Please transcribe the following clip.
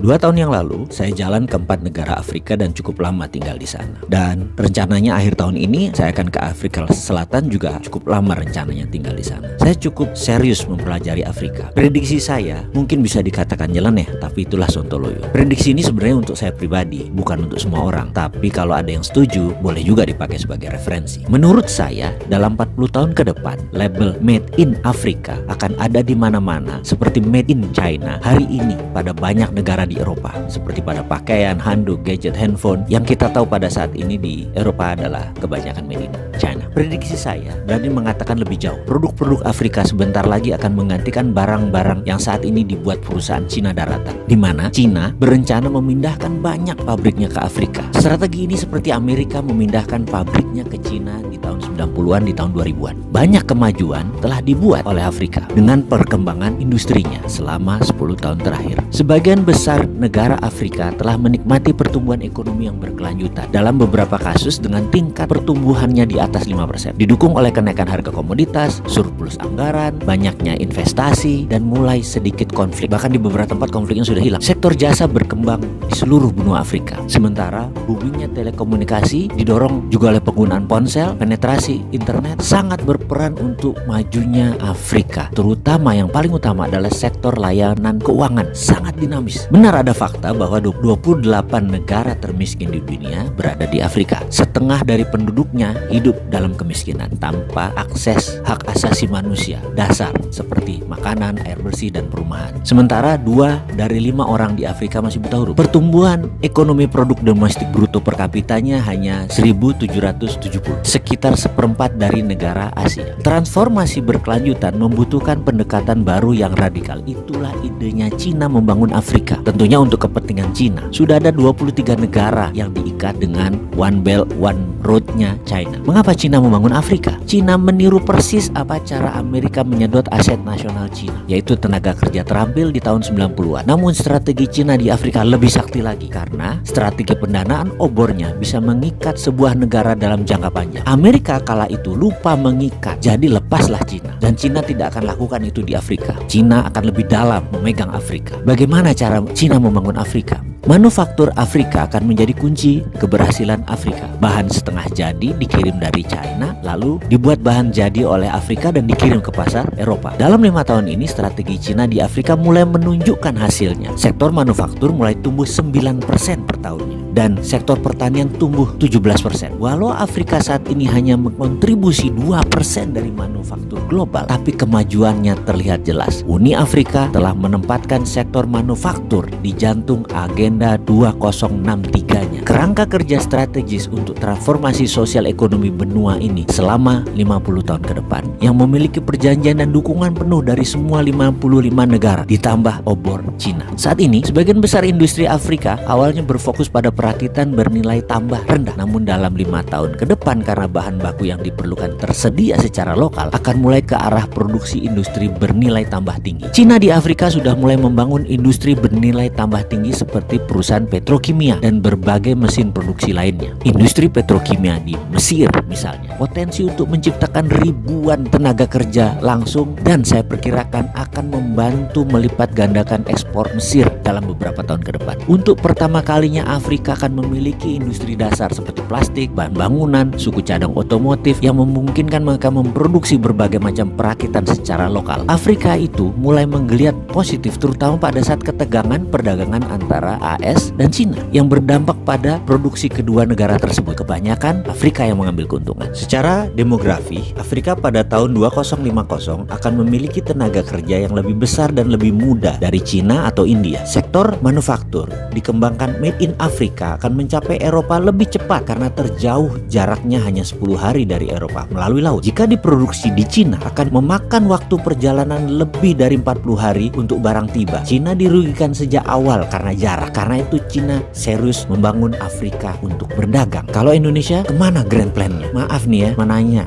2 tahun yang lalu, saya jalan ke 4 negara Afrika dan cukup lama tinggal di sana. Dan rencananya akhir tahun ini, saya akan ke Afrika Selatan juga cukup lama rencananya tinggal di sana. Saya cukup serius mempelajari Afrika. Prediksi saya mungkin bisa dikatakan nyeleneh, tapi itulah Sontoloyo. Prediksi ini sebenarnya untuk saya pribadi, bukan untuk semua orang. Tapi kalau ada yang setuju, boleh juga dipakai sebagai referensi. Menurut saya, dalam 40 tahun ke depan, label Made in Afrika akan ada di mana-mana seperti Made in China hari ini pada banyak negara di Eropa, seperti pada pakaian, handuk, gadget, handphone. Yang kita tahu pada saat ini di Eropa adalah kebanyakan Made in China. Prediksi saya berani mengatakan lebih jauh. Produk-produk Afrika sebentar lagi akan menggantikan barang-barang yang saat ini dibuat perusahaan Cina daratan, di mana Cina berencana memindahkan banyak pabriknya ke Afrika. Strategi ini seperti Amerika memindahkan pabriknya ke Cina di tahun 90-an, di tahun 2000-an. Banyak kemajuan telah dibuat oleh Afrika dengan perkembangan industrinya selama 10 tahun terakhir. Sebagian besar negara Afrika telah menikmati pertumbuhan ekonomi yang berkelanjutan, dalam beberapa kasus dengan tingkat pertumbuhannya di atas 5%, didukung oleh kenaikan harga komoditas, surplus anggaran, banyaknya investasi, dan mulai sedikit konflik. Bahkan di beberapa tempat konfliknya sudah hilang. Sektor jasa berkembang di seluruh benua Afrika. Sementara boomingnya telekomunikasi didorong juga oleh penggunaan ponsel. Penetrasi internet sangat berperan untuk majunya Afrika, terutama yang paling utama adalah sektor layanan keuangan, sangat dinamis. Benar ada fakta bahwa 28 negara termiskin di dunia berada di Afrika. Setengah dari penduduknya hidup dalam kemiskinan tanpa akses hak asasi manusia dasar seperti makanan, air bersih, dan perumahan. Sementara 2 dari 5 orang di Afrika masih buta huruf. Pertumbuhan ekonomi produk domestik bruto per kapitanya hanya 1.770, sekitar seperempat dari negara Asia. Transformasi berkelanjutan membutuhkan pendekatan baru yang radikal. Itulah idenya Cina membangun Afrika. Tentunya untuk kepentingan Cina. Sudah ada 23 negara yang diikat dengan One Belt One Road-nya China. Mengapa Cina membangun Afrika? Cina meniru persis apa cara Amerika menyedot aset nasional Cina, yaitu tenaga kerja terampil di tahun 90-an. Namun strategi Cina di Afrika lebih sakti lagi, karena strategi pendanaan obornya bisa mengikat sebuah negara dalam jangka panjang. Amerika kala itu lupa mengikat, jadi lepaslah Cina. Dan Cina tidak akan lakukan itu di Afrika. Cina akan lebih dalam memegang Afrika. Bagaimana cara Cina membangun Afrika? Manufaktur Afrika akan menjadi kunci keberhasilan Afrika. Bahan setengah jadi dikirim dari China, lalu dibuat bahan jadi oleh Afrika dan dikirim ke pasar Eropa. Dalam 5 tahun ini, strategi Cina di Afrika mulai menunjukkan hasilnya. Sektor manufaktur mulai tumbuh 9% per tahunnya, dan sektor pertanian tumbuh 17%. Walau Afrika saat ini hanya mengontribusi 2% dari manufaktur global, tapi kemajuannya terlihat jelas. Uni Afrika telah menempatkan sektor manufaktur di jantung agenda 2063-nya. Kerangka kerja strategis untuk transformasi sosial ekonomi benua ini selama 50 tahun ke depan, yang memiliki perjanjian dan dukungan penuh dari semua 55 negara, ditambah obor Cina. Saat ini, sebagian besar industri Afrika awalnya berfokus pada perakitan bernilai tambah rendah. Namun dalam 5 tahun ke depan, karena bahan baku yang diperlukan tersedia secara lokal, akan mulai ke arah produksi industri bernilai tambah tinggi. Cina di Afrika sudah mulai membangun industri bernilai tambah tinggi seperti perusahaan petrokimia dan berbagai mesin produksi lainnya. Industri petrokimia di Mesir misalnya, potensi untuk menciptakan ribuan tenaga kerja langsung, dan saya perkirakan akan membantu melipat gandakan ekspor Mesir dalam beberapa tahun ke depan. Untuk pertama kalinya Afrika akan memiliki industri dasar seperti plastik, bahan bangunan, suku cadang otomotif yang memungkinkan mereka memproduksi berbagai macam perakitan secara lokal. Afrika itu mulai menggeliat positif, terutama pada saat ketegangan perdagangan antara AS dan Cina yang berdampak pada produksi kedua negara tersebut. Kebanyakan Afrika yang mengambil keuntungan. Secara demografi, Afrika pada tahun 2050 akan memiliki tenaga kerja yang lebih besar dan lebih muda dari Cina atau India. Sektor manufaktur dikembangkan Made in Afrika akan mencapai Eropa lebih cepat karena terjauh jaraknya hanya 10 hari dari Eropa melalui laut. Jika diproduksi di Cina, akan memakan waktu perjalanan lebih dari 40 hari untuk barang tiba. Cina dirugikan sejak awal karena jarak. Karena itu Cina serius membangun Afrika untuk berdagang. Kalau Indonesia, kemana grand plan-nya? Maaf nih ya, menanya.